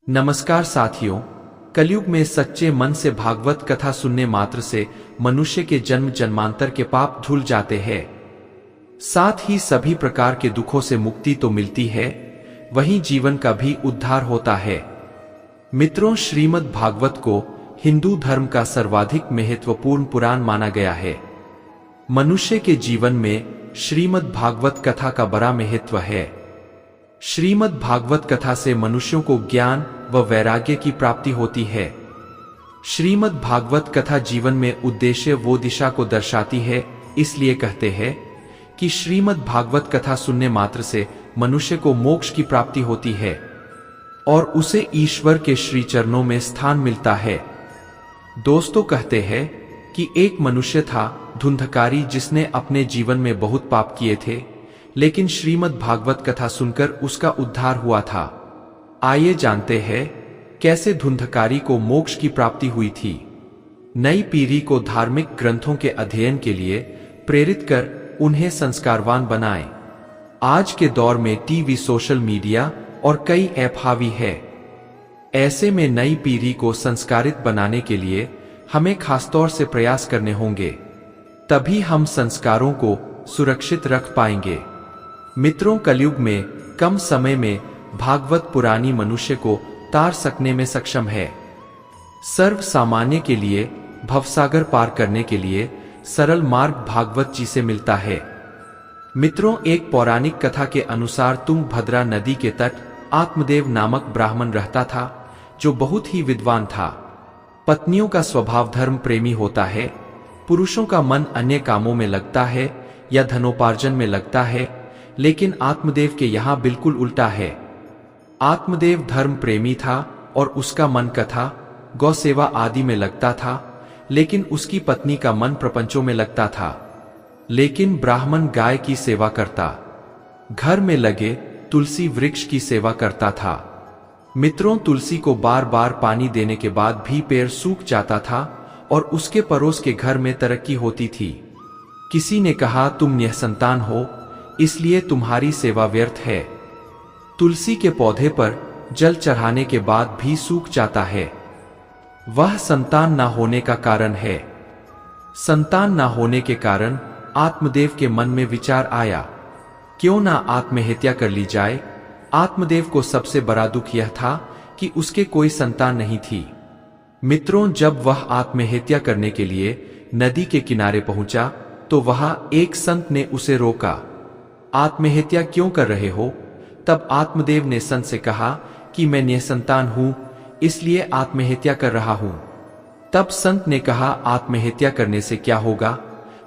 नमस्कार साथियों, कलयुग में सच्चे मन से भागवत कथा सुनने मात्र से मनुष्य के जन्म जन्मांतर के पाप धुल जाते हैं। साथ ही सभी प्रकार के दुखों से मुक्ति तो मिलती है, वहीं जीवन का भी उद्धार होता है। मित्रों, श्रीमद् भागवत को हिंदू धर्म का सर्वाधिक महत्वपूर्ण पुराण माना गया है। मनुष्य के जीवन में श्रीमद् भागवत कथा का बड़ा महत्व है। श्रीमद् भागवत कथा से मनुष्यों को ज्ञान व वैराग्य की प्राप्ति होती है। श्रीमद् भागवत कथा जीवन में उद्देश्य वो दिशा को दर्शाती है, इसलिए कहते हैं कि श्रीमद् भागवत कथा सुनने मात्र से मनुष्य को मोक्ष की प्राप्ति होती है और उसे ईश्वर के श्री चरणों में स्थान मिलता है। दोस्तों, कहते हैं कि एक मनुष्य था धुंधकारी, जिसने अपने जीवन में बहुत पाप किए थे, लेकिन श्रीमद् भागवत कथा सुनकर उसका उद्धार हुआ था। आइए जानते हैं कैसे धुंधकारी को मोक्ष की प्राप्ति हुई थी। नई पीढ़ी को धार्मिक ग्रंथों के अध्ययन के लिए प्रेरित कर उन्हें संस्कारवान बनाएं। आज के दौर में टीवी, सोशल मीडिया और कई ऐप हावी है। ऐसे में नई पीढ़ी को संस्कारित बनाने के लिए हमें खासतौर से प्रयास करने होंगे, तभी हम संस्कारों को सुरक्षित रख पाएंगे। मित्रों, कलयुग में कम समय में भागवत पुरानी मनुष्य को तार सकने में सक्षम है। सर्व सामान्य के लिए भवसागर पार करने के लिए सरल मार्ग भागवत जी से मिलता है। मित्रों, एक पौराणिक कथा के अनुसार तुंगभद्रा नदी के तट आत्मदेव नामक ब्राह्मण रहता था, जो बहुत ही विद्वान था। पत्नियों का स्वभाव धर्म प्रेमी होता है, पुरुषों का मन अन्य कामों में लगता है या धनोपार्जन में लगता है, लेकिन आत्मदेव के यहाँ बिल्कुल उल्टा है। आत्मदेव धर्म प्रेमी था और उसका मन कथा, गौ सेवा आदि में लगता था, लेकिन उसकी पत्नी का मन प्रपंचों में लगता था। लेकिन ब्राह्मण गाय की सेवा करता, घर में लगे तुलसी वृक्ष की सेवा करता था। मित्रों, तुलसी को बार बार पानी देने के बाद भी पेड़ सूख जाता था और उसके पड़ोस के घर में तरक्की होती थी। किसी ने कहा, तुम निसंतान हो, इसलिए तुम्हारी सेवा व्यर्थ है। तुलसी के पौधे पर जल चढ़ाने के बाद भी सूख जाता है। वह संतान ना होने का कारण है। संतान ना होने के कारण आत्मदेव के मन में विचार आया, क्यों ना आत्महत्या कर ली जाए। आत्मदेव को सबसे बड़ा दुख यह था कि उसके कोई संतान नहीं थी। मित्रों, जब वह आत्महत्या करने के लिए नदी के किनारे पहुंचा तो वहां एक संत ने उसे रोका। आत्महत्या क्यों कर रहे हो? तब आत्मदेव ने संत से कहा कि मैं निसंतान हूं, इसलिए आत्महत्या कर रहा हूं। तब संत ने कहा, आत्महत्या करने से क्या होगा?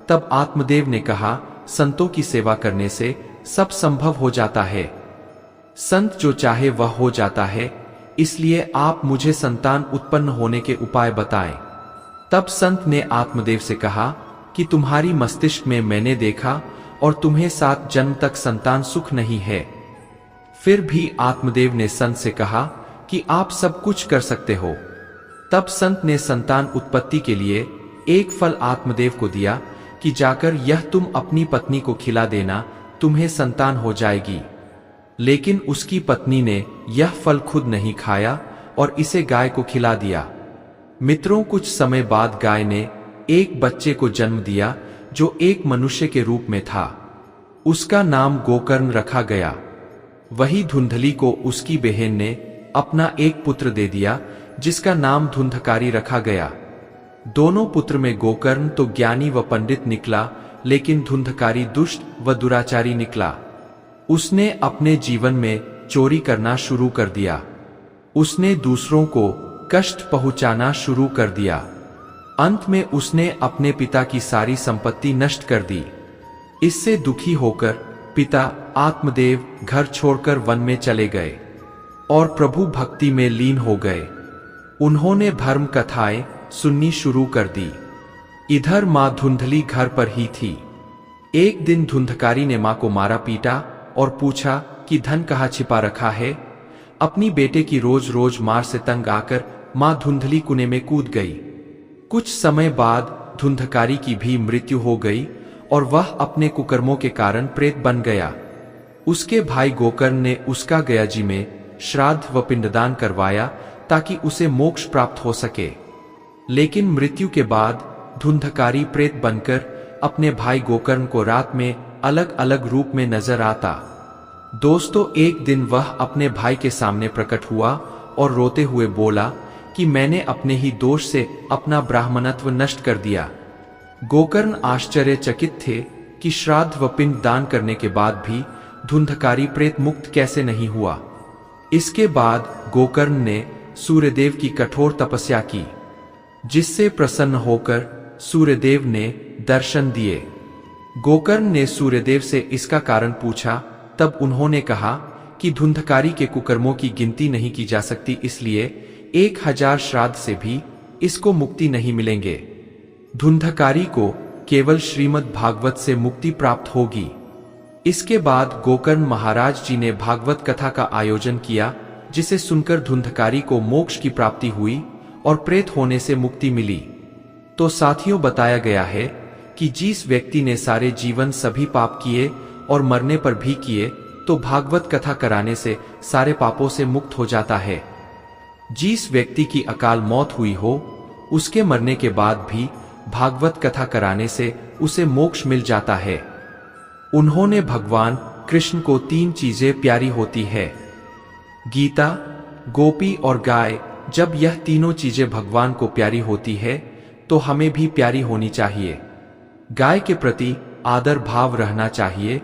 तब आत्मदेव ने कहा, संतों की सेवा करने से सब संभव हो जाता है। संत जो चाहे वह हो जाता है, इसलिए आप मुझे संतान उत्पन्न होने के उपाय बताएं। तब संत ने आत्मदेव से कहा कि तुम्हारी मस्तिष्क में मैंने देखा और तुम्हें 7 जन्म तक संतान सुख नहीं है। फिर भी आत्मदेव ने संत से कहा कि आप सब कुछ कर सकते हो। तब संत ने संतान उत्पत्ति के लिए एक फल आत्मदेव को दिया कि जाकर यह तुम अपनी पत्नी को खिला देना, तुम्हें संतान हो जाएगी। लेकिन उसकी पत्नी ने यह फल खुद नहीं खाया और इसे गाय को खिला दिया। मित्रों, कुछ समय बाद गाय ने एक बच्चे को जन्म दिया जो एक मनुष्य के रूप में था। उसका नाम गोकर्ण रखा गया। वही धुंधली को उसकी बहन ने अपना एक पुत्र दे दिया, जिसका नाम धुंधकारी रखा गया। दोनों पुत्र में गोकर्ण तो ज्ञानी व पंडित निकला, लेकिन धुंधकारी दुष्ट व दुराचारी निकला। उसने अपने जीवन में चोरी करना शुरू कर दिया। उसने दूसरों को कष्ट पहुंचाना शुरू कर दिया। अंत में उसने अपने पिता की सारी संपत्ति नष्ट कर दी। इससे दुखी होकर पिता आत्मदेव घर छोड़कर वन में चले गए और प्रभु भक्ति में लीन हो गए। उन्होंने धर्म कथाएं सुननी शुरू कर दी। इधर मां धुंधली घर पर ही थी। एक दिन धुंधकारी ने मां को मारा पीटा और पूछा कि धन कहाँ छिपा रखा है। अपनी बेटे की रोज रोज मार से तंग आकर मां धुंधली कुएं में कूद गई। कुछ समय बाद धुंधकारी की भी मृत्यु हो गई और वह अपने कुकर्मों के कारण प्रेत बन गया। उसके भाई गोकर्ण ने उसका गयाजी में श्राद्ध व पिंडदान करवाया ताकि उसे मोक्ष प्राप्त हो सके। लेकिन मृत्यु के बाद धुंधकारी प्रेत बनकर अपने भाई गोकर्ण को रात में अलग अलग रूप में नजर आता। दोस्तों, एक दिन वह अपने भाई के सामने प्रकट हुआ और रोते हुए बोला कि मैंने अपने ही दोष से अपना ब्राह्मणत्व नष्ट कर दिया। गोकर्ण आश्चर्यचकित थे कि श्राद्ध व पिंड दान करने के बाद भी धुंधकारी प्रेत मुक्त कैसे नहीं हुआ। इसके बाद गोकर्ण ने सूर्यदेव की कठोर तपस्या की, जिससे प्रसन्न होकर सूर्यदेव ने दर्शन दिए। गोकर्ण ने सूर्यदेव से इसका कारण पूछा, तब उन्होंने कहा कि धुंधकारी के कुकर्मों की गिनती नहीं की जा सकती, इसलिए 1000 श्राद्ध से भी इसको मुक्ति नहीं मिलेंगे। धुंधकारी को केवल श्रीमद् भागवत से मुक्ति प्राप्त होगी। इसके बाद गोकर्ण महाराज जी ने भागवत कथा का आयोजन किया, जिसे सुनकर धुंधकारी को मोक्ष की प्राप्ति हुई और प्रेत होने से मुक्ति मिली। तो साथियों, बताया गया है कि जिस व्यक्ति ने सारे जीवन सभी पाप किए और मरने पर भी किए, तो भागवत कथा कराने से सारे पापों से मुक्त हो जाता है। जिस व्यक्ति की अकाल मौत हुई हो, उसके मरने के बाद भी भागवत कथा कराने से उसे मोक्ष मिल जाता है। उन्होंने भगवान कृष्ण को 3 चीजें प्यारी होती है, गीता, गोपी और गाय। जब यह तीनों चीजें भगवान को प्यारी होती है, तो हमें भी प्यारी होनी चाहिए। गाय के प्रति आदर भाव रहना चाहिए।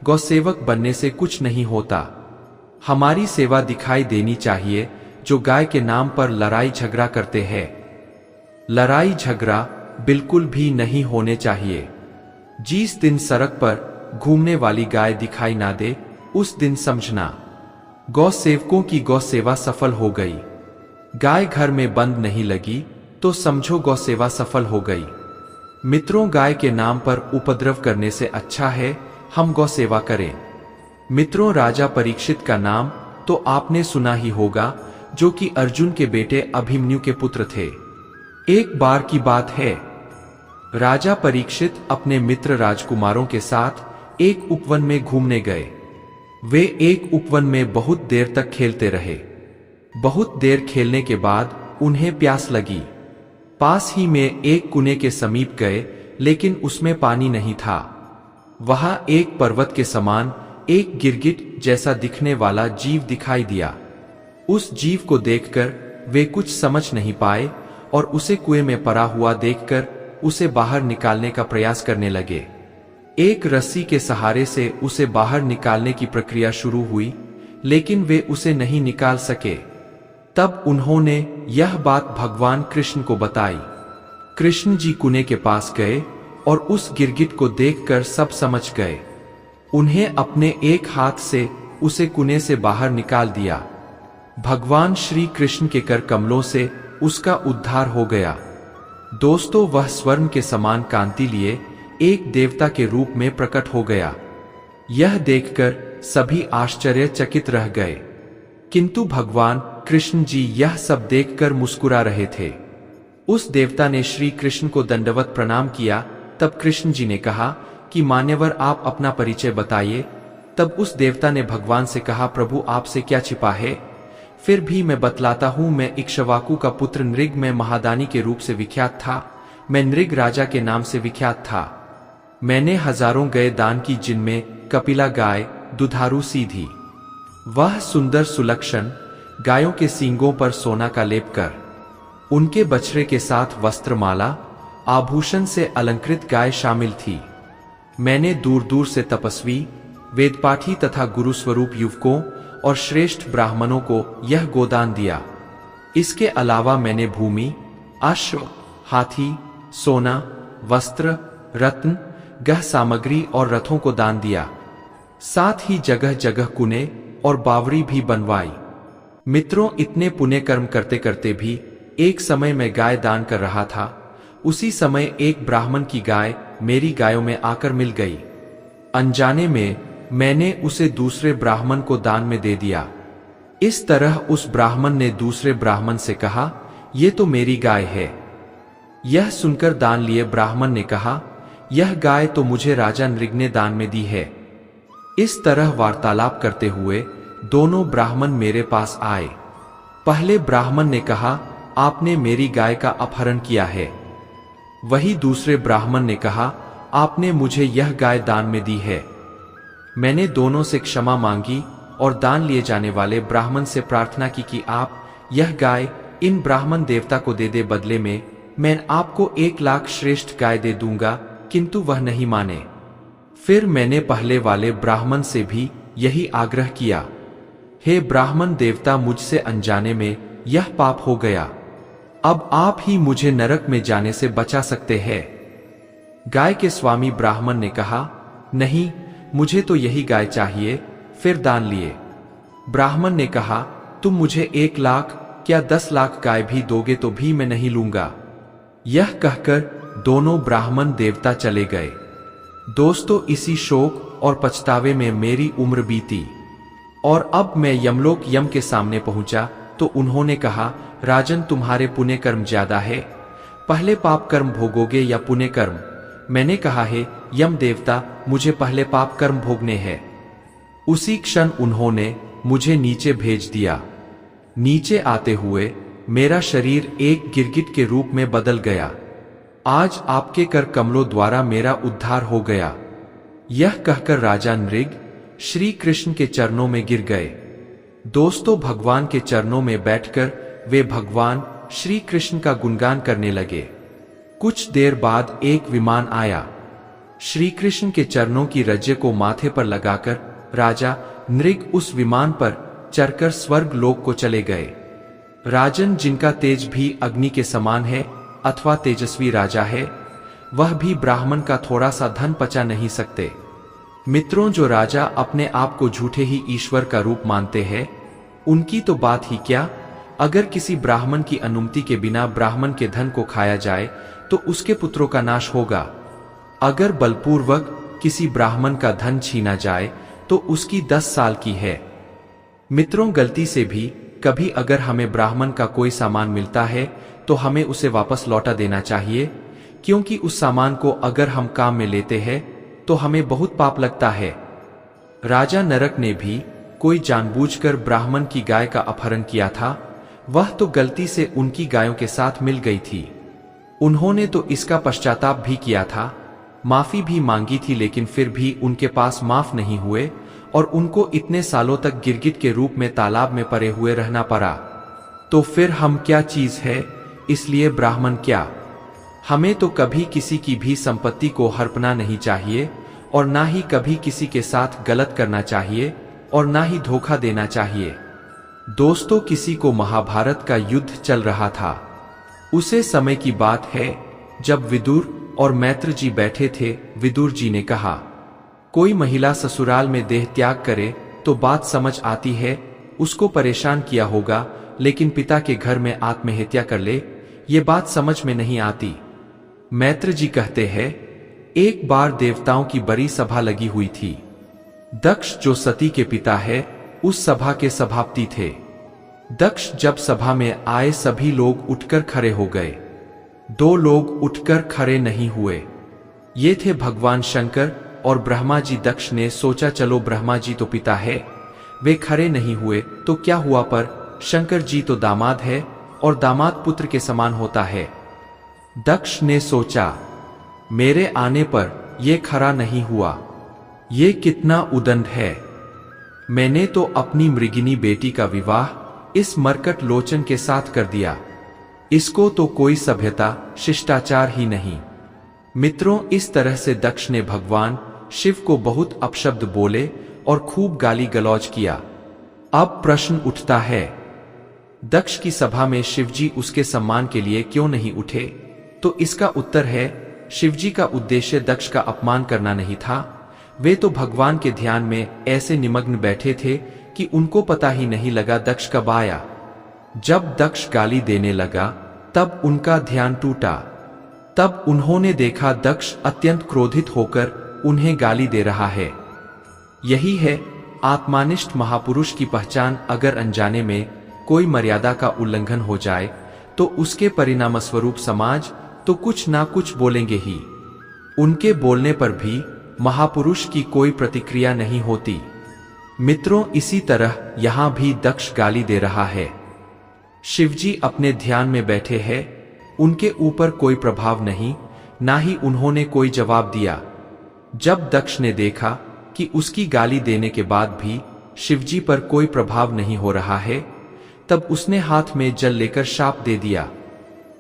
गौसेवक बनने से कुछ नहीं होता। हमारी सेवा दिखाई देनी चाहिए जो गाय के नाम पर लड़ाई झगड़ा करते हैं। लड़ाई झगड़ा बिल्कुल भी नहीं होने चाहिए। जिस दिन सड़क पर घूमने वाली गाय दिखाई ना दे, उस दिन समझना गौ सेवकों की गौ सेवा सफल हो गई। गाय घर में बंद नहीं लगी तो समझो गौ सेवा सफल हो गई। मित्रों, गाय के नाम पर उपद्रव करने से अच्छा है हम गौ सेवा करें। मित्रों, राजा परीक्षित का नाम तो आपने सुना ही होगा, जो कि अर्जुन के बेटे अभिमन्यु के पुत्र थे। एक बार की बात है, राजा परीक्षित अपने मित्र राजकुमारों के साथ एक उपवन में घूमने गए। वे एक उपवन में बहुत देर तक खेलते रहे। बहुत देर खेलने के बाद उन्हें प्यास लगी। पास ही में एक कुएं के समीप गए, लेकिन उसमें पानी नहीं था। वहां एक पर्वत के समान एक गिरगिट जैसा दिखने वाला जीव दिखाई दिया। उस जीव को देखकर वे कुछ समझ नहीं पाए और उसे कुएं में पड़ा हुआ देखकर उसे बाहर निकालने का प्रयास करने लगे। एक रस्सी के सहारे से उसे बाहर निकालने की प्रक्रिया शुरू हुई, लेकिन वे उसे नहीं निकाल सके। तब उन्होंने यह बात भगवान कृष्ण को बताई। कृष्ण जी कुएं के पास गए और उस गिरगिट को देखकर सब समझ गए। उन्हें अपने एक हाथ से उसे कुएं से बाहर निकाल दिया। भगवान श्री कृष्ण के कर कमलों से उसका उद्धार हो गया। दोस्तों, वह स्वर्ण के समान कांति लिए एक देवता के रूप में प्रकट हो गया। यह देखकर सभी आश्चर्यचकित रह गए, किंतु भगवान कृष्ण जी यह सब देखकर मुस्कुरा रहे थे। उस देवता ने श्री कृष्ण को दंडवत प्रणाम किया। तब कृष्ण जी ने कहा कि मान्यवर, आप अपना परिचय बताइए। तब उस देवता ने भगवान से कहा, प्रभु आपसे क्या छिपा है? फिर भी मैं बतलाता हूं। मैं इक्ष्वाकु का पुत्र नृग में महादानी के रूप से विख्यात था। मैं नृग राजा के नाम से विख्यात था। मैंने हजारों गाय दान की, जिनमें कपिला गाय दुधारू सी थी। वह सुंदर सुलक्षण गायों के सींगों पर सोना का लेप कर, उनके बछड़े के साथ वस्त्रमाला आभूषण से अलंकृत गाय शामिल थी। मैंने दूर दूर से तपस्वी, वेदपाठी तथा गुरु स्वरूप युवकों और श्रेष्ठ ब्राह्मणों को यह गोदान दिया। इसके अलावा मैंने भूमि, अश्व, हाथी, सोना, वस्त्र, रत्न, गह सामग्री और रथों को दान दिया। साथ ही जगह जगह कुएं और बावड़ी भी बनवाई। मित्रों, इतने पुण्य कर्म करते करते भी एक समय मैं गाय दान कर रहा था। उसी समय एक ब्राह्मण की गाय मेरी गायों में आकर मिल गई। अनजाने में मैंने उसे दूसरे ब्राह्मण को दान में दे दिया। इस तरह उस ब्राह्मण ने दूसरे ब्राह्मण से कहा, ये तो मेरी गाय है। यह सुनकर दान लिए ब्राह्मण ने कहा, यह गाय तो मुझे राजा नृग ने दान में दी है। इस तरह वार्तालाप करते हुए दोनों ब्राह्मण मेरे पास आए। पहले ब्राह्मण ने कहा, आपने मेरी गाय का अपहरण किया है। वही दूसरे ब्राह्मण ने कहा, आपने मुझे यह गाय दान में दी है। मैंने दोनों से क्षमा मांगी और दान लिए जाने वाले ब्राह्मण से प्रार्थना की कि आप यह गाय इन ब्राह्मण देवता को दे दे, बदले में मैं आपको 1 लाख श्रेष्ठ गाय दे दूंगा, किंतु वह नहीं माने। फिर मैंने पहले वाले ब्राह्मण से भी यही आग्रह किया, हे ब्राह्मण देवता, मुझसे अनजाने में यह पाप हो गया, अब आप ही मुझे नरक में जाने से बचा सकते हैं। गाय के स्वामी ब्राह्मण ने कहा, नहीं, मुझे तो यही गाय चाहिए। फिर दान लिए। ब्राह्मण ने कहा, तुम मुझे 1 लाख क्या 10 लाख गाय भी दोगे तो भी मैं नहीं लूंगा। यह कहकर दोनों ब्राह्मण देवता चले गए। दोस्तों, इसी शोक और पछतावे में मेरी उम्र बीती और अब मैं यमलोक यम के सामने पहुंचा तो उन्होंने कहा, राजन, तुम्हारे पुण्य कर्म ज्यादा है, पहले पाप कर्म भोगोगे या पुण्य कर्म? मैंने कहा, है यम देवता, मुझे पहले पाप कर्म भोगने हैं। उसी क्षण उन्होंने मुझे नीचे भेज दिया। नीचे आते हुए मेरा शरीर एक गिरगिट के रूप में बदल गया। आज आपके कर कमलों द्वारा मेरा उद्धार हो गया। यह कहकर राजा नृग श्री कृष्ण के चरणों में गिर गए। दोस्तों, भगवान के चरणों में बैठकर वे भगवान श्री कृष्ण का गुणगान करने लगे। कुछ देर बाद एक विमान आया। श्री कृष्ण के चरणों की रज्जे को माथे पर लगाकर राजा नृग उस विमान पर चढ़कर स्वर्ग लोक को चले गए। राजन, जिनका तेज भी अग्नि के समान है अथवा तेजस्वी राजा है, वह भी ब्राह्मण का थोड़ा सा धन पचा नहीं सकते। मित्रों, जो राजा अपने आप को झूठे ही ईश्वर का रूप मानते हैं, उनकी तो बात ही क्या। अगर किसी ब्राह्मण की अनुमति के बिना ब्राह्मण के धन को खाया जाए तो उसके पुत्रों का नाश होगा। अगर बलपूर्वक किसी ब्राह्मण का धन छीना जाए तो उसकी 10 साल की है। मित्रों, गलती से भी कभी अगर हमें ब्राह्मण का कोई सामान मिलता है तो हमें उसे वापस लौटा देना चाहिए, क्योंकि उस सामान को अगर हम काम में लेते हैं तो हमें बहुत पाप लगता है। राजा नरक ने भी कोई जानबूझकर ब्राह्मण की गाय का अपहरण किया था। वह तो गलती से उनकी गायों के साथ मिल गई थी। उन्होंने तो इसका पश्चाताप भी किया था, माफी भी मांगी थी, लेकिन फिर भी उनके पास माफ नहीं हुए और उनको इतने सालों तक गिरगिट के रूप में तालाब में पड़े हुए रहना पड़ा। तो फिर हम क्या चीज है? इसलिए ब्राह्मण क्या, हमें तो कभी किसी की भी संपत्ति को हड़पना नहीं चाहिए और ना ही कभी किसी के साथ गलत करना चाहिए और ना ही धोखा देना चाहिए। दोस्तों, किसी को महाभारत का युद्ध चल रहा था। उसे समय की बात है जब विदुर और मैत्र जी बैठे थे। विदुर जी ने कहा, कोई महिला ससुराल में देह त्याग करे तो बात समझ आती है, उसको परेशान किया होगा, लेकिन पिता के घर में आत्महत्या कर ले, ये बात समझ में नहीं आती। मैत्र जी कहते हैं, एक बार देवताओं की बड़ी सभा लगी हुई थी। दक्ष, जो सती के पिता है, उस सभा के सभापति थे। दक्ष जब सभा में आए, सभी लोग उठकर खड़े हो गए। 2 लोग उठकर खड़े नहीं हुए। ये थे भगवान शंकर और ब्रह्मा जी। दक्ष ने सोचा, चलो ब्रह्मा जी तो पिता है, वे खड़े नहीं हुए तो क्या हुआ, पर शंकर जी तो दामाद है और दामाद पुत्र के समान होता है। दक्ष ने सोचा, मेरे आने पर यह खड़ा नहीं हुआ, ये कितना उदंड है। मैंने तो अपनी मृगिनी बेटी का विवाह इस मरकट लोचन के साथ कर दिया। इसको तो कोई सभ्यता शिष्टाचार ही नहीं। मित्रों, इस तरह से दक्ष ने भगवान शिव को बहुत अपशब्द बोले और खूब गाली गलौज किया। अब प्रश्न उठता है, दक्ष की सभा में शिवजी उसके सम्मान के लिए क्यों नहीं उठे? तो इसका उत्तर है, शिवजी का उद्देश्य दक्ष का अपमान करना नहीं था। वे तो भगवान के ध्यान में ऐसे निमग्न बैठे थे कि उनको पता ही नहीं लगा दक्ष कब आया। जब दक्ष गाली देने लगा तब उनका ध्यान टूटा। तब उन्होंने देखा दक्ष अत्यंत क्रोधित होकर उन्हें गाली दे रहा है। यही है आत्मानिष्ठ महापुरुष की पहचान। अगर अनजाने में कोई मर्यादा का उल्लंघन हो जाए तो उसके परिणामस्वरूप समाज तो कुछ ना कुछ बोलेंगे ही। उनके बोलने पर भी महापुरुष की कोई प्रतिक्रिया नहीं होती। मित्रों, इसी तरह यहां भी दक्ष गाली दे रहा है। शिवजी अपने ध्यान में बैठे हैं, उनके ऊपर कोई प्रभाव नहीं, ना ही उन्होंने कोई जवाब दिया। जब दक्ष ने देखा कि उसकी गाली देने के बाद भी शिवजी पर कोई प्रभाव नहीं हो रहा है, तब उसने हाथ में जल लेकर शाप दे दिया,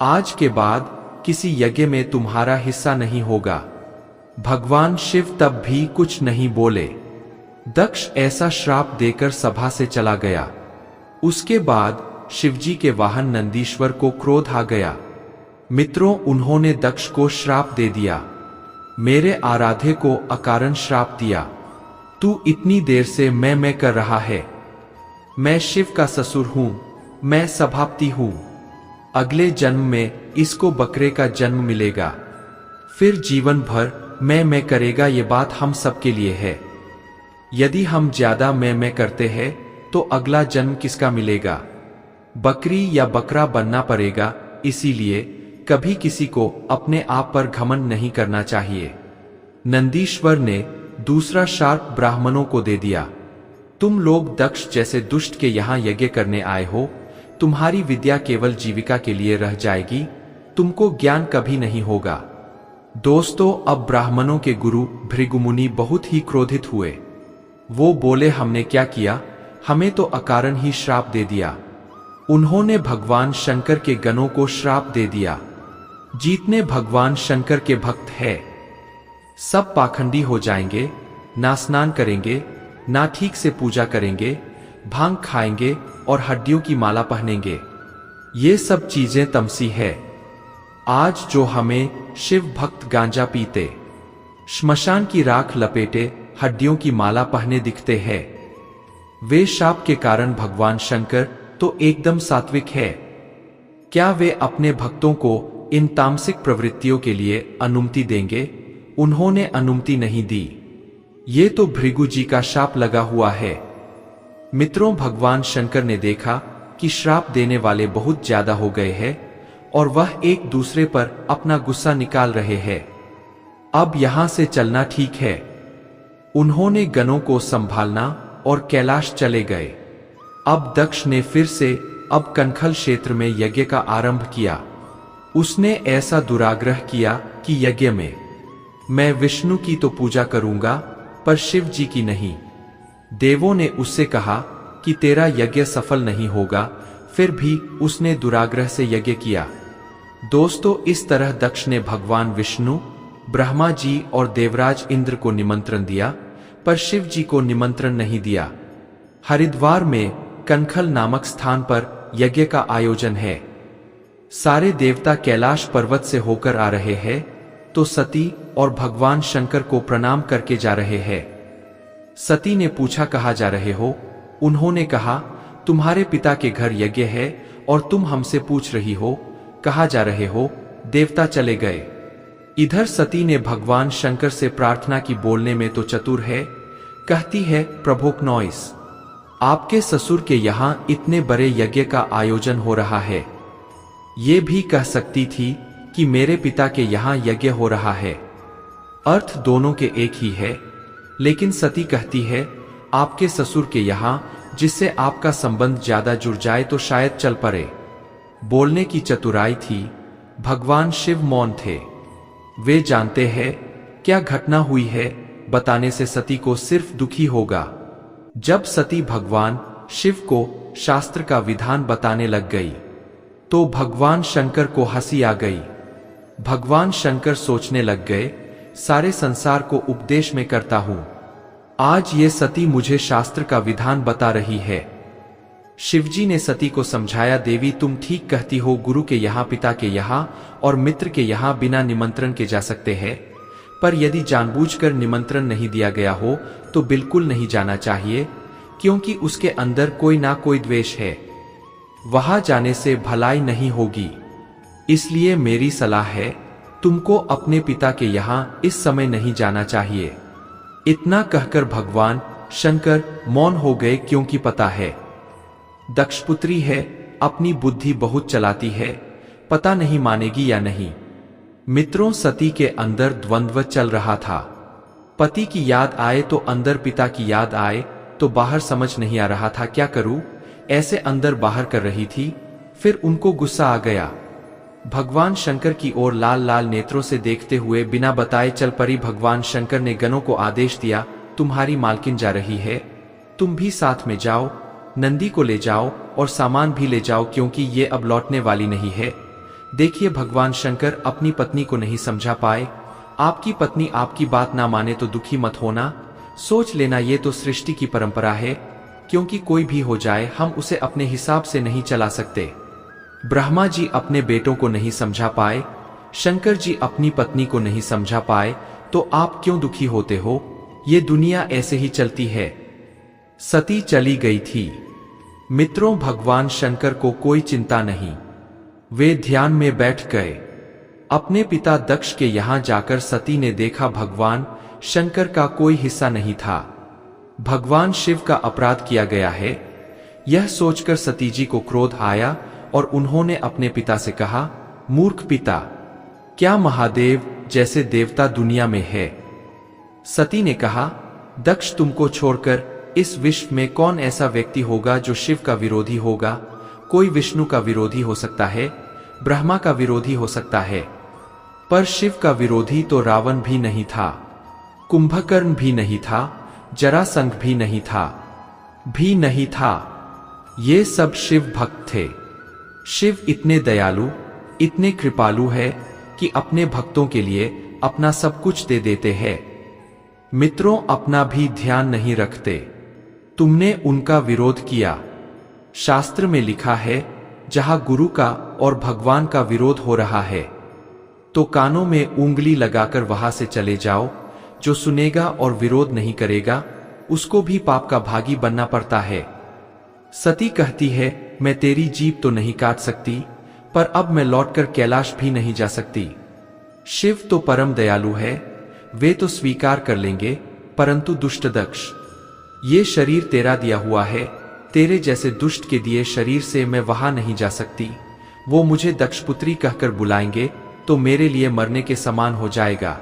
आज के बाद किसी यज्ञ में तुम्हारा हिस्सा नहीं होगा। भगवान शिव तब भी कुछ नहीं बोले। दक्ष ऐसा श्राप देकर सभा से चला गया। उसके बाद शिवजी के वाहन नंदीश्वर को क्रोध आ गया। मित्रों, उन्होंने दक्ष को श्राप दे दिया, मेरे आराध्य को अकारण श्राप दिया। तू इतनी देर से मैं कर रहा है। मैं शिव का ससुर हूं, मैं सभापति हूं। अगले जन्म में इसको बकरे का जन्म मिलेगा, फिर जीवन भर मैं करेगा। ये बात हम सबके लिए है। यदि हम ज्यादा मैं करते हैं तो अगला जन्म किसका मिलेगा? बकरी या बकरा बनना पड़ेगा। इसीलिए कभी किसी को अपने आप पर घमंड नहीं करना चाहिए। नंदीश्वर ने दूसरा शाप ब्राह्मणों को दे दिया, तुम लोग दक्ष जैसे दुष्ट के यहाँ यज्ञ करने आए हो, तुम्हारी विद्या केवल जीविका के लिए रह जाएगी, तुमको ज्ञान कभी नहीं होगा। दोस्तों, अब ब्राह्मणों के गुरु भृगुमुनि बहुत ही क्रोधित हुए। वो बोले, हमने क्या किया? हमें तो अकारण ही श्राप दे दिया। उन्होंने भगवान शंकर के गणों को श्राप दे दिया। जितने भगवान शंकर के भक्त हैं, सब पाखंडी हो जाएंगे, ना स्नान करेंगे, ना ठीक से पूजा करेंगे, भांग खाएंगे और हड्डियों की माला पहनेंगे। ये सब चीजें तमसी है। आज जो हमें शिव भक्त गांजा पीते, श्मशान की राख लपेटे, हड्डियों की माला पहने दिखते हैं, वे शाप के कारण भगवान शंकर तो एकदम सात्विक है। क्या वे अपने भक्तों को इन तामसिक प्रवृत्तियों के लिए अनुमति देंगे? उन्होंने अनुमति नहीं दी। ये तो भृगु जी का शाप लगा हुआ है। मित्रों, भगवान शंकर ने देखा कि श्राप देने वाले बहुत ज्यादा हो गए हैं और वह एक दूसरे पर अपना गुस्सा निकाल रहे हैं। अब यहां से चलना ठीक है। उन्होंने गणों को संभालना और कैलाश चले गए। अब दक्ष ने फिर से अब कनखल क्षेत्र में यज्ञ का आरंभ किया। उसने ऐसा दुराग्रह किया कि यज्ञ में मैं विष्णु की तो पूजा करूंगा, पर शिव जी की नहीं। देवों ने उससे कहा कि तेरा यज्ञ सफल नहीं होगा, फिर भी उसने दुराग्रह से यज्ञ किया। दोस्तों, इस तरह दक्ष ने भगवान विष्णु, ब्रह्मा जी और देवराज इंद्र को निमंत्रण दिया, पर शिव जी को निमंत्रण नहीं दिया। हरिद्वार में कनखल नामक स्थान पर यज्ञ का आयोजन है। सारे देवता कैलाश पर्वत से होकर आ रहे हैं, तो सती और भगवान शंकर को प्रणाम करके जा रहे हैं। सती ने पूछा, कहाँ जा रहे हो? उन्होंने कहा, तुम्हारे पिता के घर यज्ञ है और तुम हमसे पूछ रही हो कहाँ जा रहे हो? देवता चले गए। इधर सती ने भगवान शंकर से प्रार्थना की, बोलने में तो चतुर है। कहती है, प्रभु नॉइस, आपके ससुर के यहाँ इतने बड़े यज्ञ का आयोजन हो रहा है। ये भी कह सकती थी कि मेरे पिता के यहाँ यज्ञ हो रहा है। अर्थ दोनों के एक ही है, लेकिन सती कहती है, आपके ससुर के यहाँ, जिससे आपका संबंध ज्यादा जुड़ जाए तो शायद चल पड़े। बोलने की चतुराई थी। भगवान शिव मौन थे। वे जानते हैं क्या घटना हुई है, बताने से सती को सिर्फ दुखी होगा। जब सती भगवान शिव को शास्त्र का विधान बताने लग गई, तो भगवान शंकर को हंसी आ गई। भगवान शंकर सोचने लग गए, सारे संसार को उपदेश में करता हूं, आज ये सती मुझे शास्त्र का विधान बता रही है। शिवजी ने सती को समझाया, देवी तुम ठीक कहती हो, गुरु के यहाँ, पिता के यहाँ और मित्र के यहाँ बिना निमंत्रण के जा सकते हैं, पर यदि जानबूझकर निमंत्रण नहीं दिया गया हो तो बिल्कुल नहीं जाना चाहिए, क्योंकि उसके अंदर कोई ना कोई द्वेष है। वहां जाने से भलाई नहीं होगी। इसलिए मेरी सलाह है, तुमको अपने पिता के यहाँ इस समय नहीं जाना चाहिए। इतना कहकर भगवान शंकर मौन हो गए, क्योंकि पता है दक्षपुत्री है, अपनी बुद्धि बहुत चलाती है, पता नहीं मानेगी या नहीं। मित्रों, सती के अंदर द्वंद्व चल रहा था। पति की याद आए तो अंदर पिता की याद आए, तो बाहर समझ नहीं आ रहा था क्या करूं, ऐसे अंदर बाहर कर रही थी। फिर उनको गुस्सा आ गया। भगवान शंकर की ओर लाल लाल नेत्रों से देखते हुए बिना बताए चल पड़ी। भगवान शंकर ने गणों को आदेश दिया, तुम्हारी मालकिन जा रही है, तुम भी साथ में जाओ, नंदी को ले जाओ और सामान भी ले जाओ, क्योंकि ये अब लौटने वाली नहीं है। देखिए, भगवान शंकर अपनी पत्नी को नहीं समझा पाए। आपकी पत्नी आपकी बात ना माने तो दुखी मत होना, सोच लेना ये तो सृष्टि की परंपरा है, क्योंकि कोई भी हो जाए हम उसे अपने हिसाब से नहीं चला सकते। ब्रह्मा जी अपने बेटों को नहीं समझा पाए, शंकर जी अपनी पत्नी को नहीं समझा पाए, तो आप क्यों दुखी होते हो? ये दुनिया ऐसे ही चलती है। सती चली गई थी। मित्रों, भगवान शंकर को कोई चिंता नहीं, वे ध्यान में बैठ गए। अपने पिता दक्ष के यहां जाकर सती ने देखा भगवान शंकर का कोई हिस्सा नहीं था। भगवान शिव का अपराध किया गया है। यह सोचकर सती जी को क्रोध आया और उन्होंने अपने पिता से कहा, मूर्ख पिता, क्या महादेव जैसे देवता दुनिया में है? सती ने कहा, दक्ष, तुमको छोड़कर इस विश्व में कौन ऐसा व्यक्ति होगा जो शिव का विरोधी होगा? कोई विष्णु का विरोधी हो सकता है, ब्रह्मा का विरोधी हो सकता है, पर शिव का विरोधी तो रावण भी नहीं था, कुंभकर्ण भी नहीं था, जरासंध भी नहीं था। ये सब शिव भक्त थे। शिव इतने दयालु, इतने कृपालु है कि अपने भक्तों के लिए अपना सब कुछ दे देते हैं। मित्रों, अपना भी ध्यान नहीं रखते। तुमने उनका विरोध किया। शास्त्र में लिखा है, जहां गुरु का और भगवान का विरोध हो रहा है तो कानों में उंगली लगाकर वहां से चले जाओ। जो सुनेगा और विरोध नहीं करेगा उसको भी पाप का भागी बनना पड़ता है। सती कहती है, मैं तेरी जीभ तो नहीं काट सकती, पर अब मैं लौटकर कैलाश भी नहीं जा सकती। शिव तो परम दयालु है, वे तो स्वीकार कर लेंगे, परंतु दुष्ट दक्ष, ये शरीर तेरा दिया हुआ है, तेरे जैसे दुष्ट के दिए शरीर से मैं वहां नहीं जा सकती। वो मुझे दक्षपुत्री कहकर बुलाएंगे तो मेरे लिए मरने के समान हो जाएगा।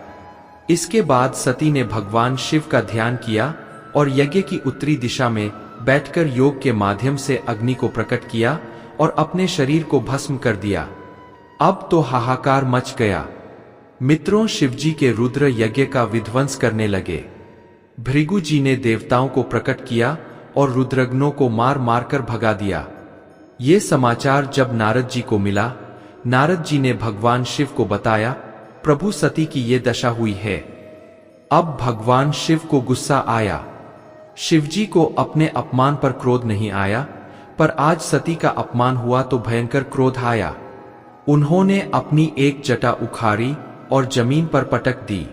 इसके बाद सती ने भगवान शिव का ध्यान किया और यज्ञ की उत्तरी दिशा में बैठकर योग के माध्यम से अग्नि को प्रकट किया और अपने शरीर को भस्म कर दिया। अब तो हाहाकार मच गया। मित्रों, शिवजी के रुद्र यज्ञ का विध्वंस करने लगे। भृगु जी ने देवताओं को प्रकट किया और रुद्रग्नों को मार मार कर भगा दिया। ये समाचार जब नारद जी को मिला, नारद जी ने भगवान शिव को बताया, प्रभु सती की ये दशा हुई है। अब भगवान शिव को गुस्सा आया। शिवजी को अपने अपमान पर क्रोध नहीं आया, पर आज सती का अपमान हुआ तो भयंकर क्रोध आया। उन्होंने अपनी एक जटा उखाड़ी और जमीन पर पटक दी।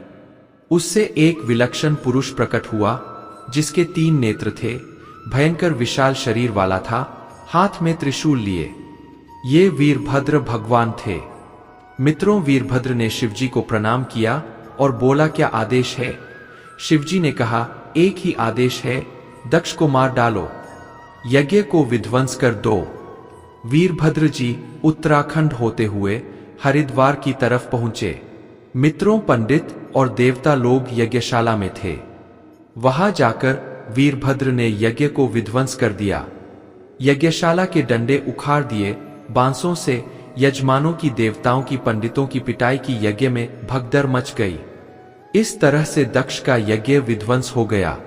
उससे एक विलक्षण पुरुष प्रकट हुआ, जिसके 3 नेत्र थे, भयंकर विशाल शरीर वाला था, हाथ में त्रिशूल लिए। ये वीरभद्र भगवान थे। मित्रों, वीरभद्र ने शिवजी को प्रणाम किया और बोला, क्या आदेश है? शिवजी ने कहा, एक ही आदेश है, दक्ष को मार डालो, यज्ञ को विध्वंस कर दो। वीरभद्र जी उत्तराखंड होते हुए हरिद्वार की तरफ पहुंचे। मित्रों, पंडित और देवता लोग यज्ञशाला में थे। वहां जाकर वीरभद्र ने यज्ञ को विध्वंस कर दिया। यज्ञशाला के डंडे उखाड़ दिए, बांसों से यजमानों की, देवताओं की, पंडितों की पिटाई की यज्ञ में भगदड़ मच गई। इस तरह से दक्ष का यज्ञ विध्वंस हो गया।